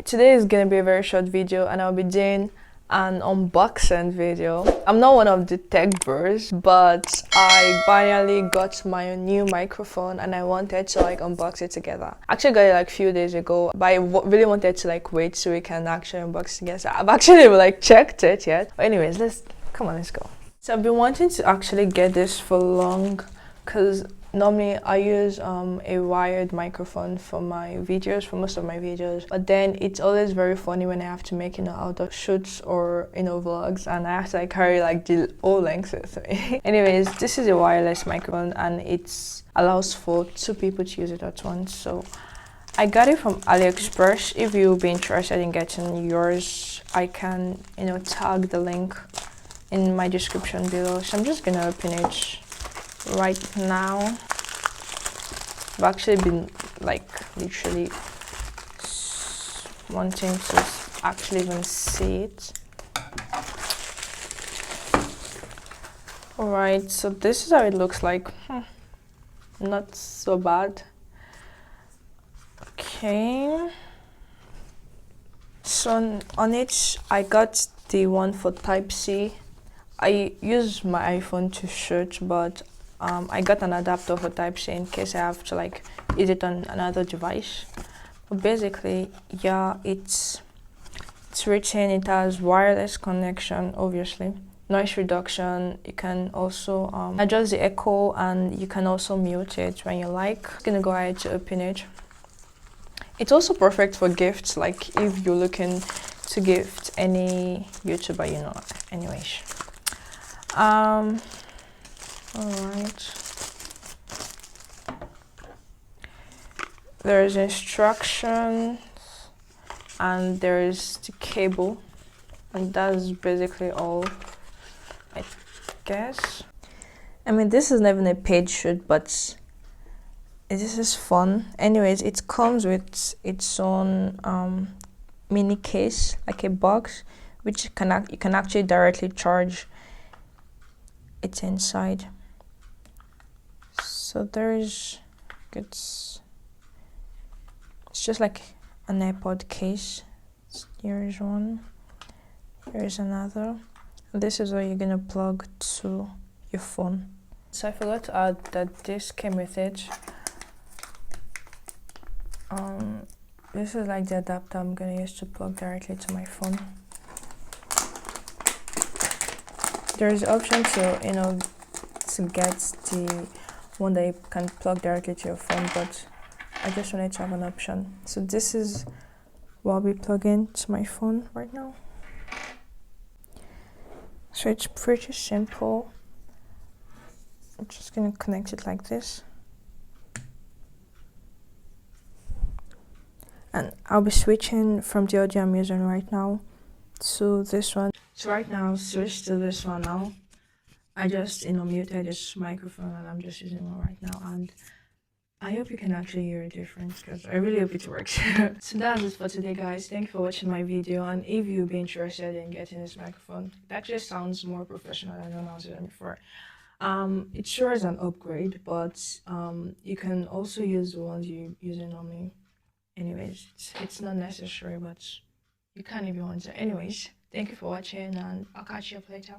Today is gonna be a very short video and I'll be doing an unboxing video. I'm not one of the tech bros, but I finally got my new microphone and I wanted to like unbox it together. I actually got it like a few days ago, but I really wanted to like wait so we can actually unbox it together. So I've actually like checked it yet. But anyways, let's go. So I've been wanting to actually get this for long because normally I use a wired microphone for my videos, for most of my videos, but then it's always very funny when I have to make outdoor shoots or vlogs and I have to like carry like the whole length with me. Anyways, this is a wireless microphone and it allows for 2 people to use it at once. So I got it from AliExpress. If you'll be interested in getting yours, I can tag the link in my description below. So I'm just gonna open it right now. I've actually been like literally wanting to actually even see it. Alright, so this is how it looks like. Not so bad. Okay, so on it I got the one for Type-C. I use my iPhone to shoot, but I got an adapter for Type-C in case I have to like use it on another device. But basically, yeah, it's written, it has wireless connection, obviously, noise reduction. You can also adjust the echo and you can also mute it when you like. I'm gonna go ahead to open it. It's also perfect for gifts, like if you're looking to gift any YouTuber, anyways. Alright. There's instructions and there's the cable, and that's basically all, I guess. I mean, this is not even a paid shoot, but this is fun. Anyways, it comes with its own mini case, like a box, which you can actually directly charge it inside. So it's just like an iPod case. Here is one, here is another. This is where you're gonna plug to your phone. So I forgot to add that this came with it. This is like the adapter I'm gonna use to plug directly to my phone. There is the option to to get the one that you can plug directly to your phone, but I just wanted to have an option. So this is what I'll be plugging to my phone right now. So it's pretty simple. I'm just gonna connect it like this. And I'll be switching from the audio I'm using right now to this one. So right now, I'll switch to this one now. I just muted this microphone and I'm just using one right now, and I hope you can actually hear a difference because I really hope it works. So that's it for today, guys. Thank you for watching my video, and if you'd be interested in getting this microphone, it actually sounds more professional than the one I was using before. It sure is an upgrade, but you can also use the ones you're using normally. Anyways, it's not necessary, but you can if you want to. Anyways, thank you for watching and I'll catch you up later.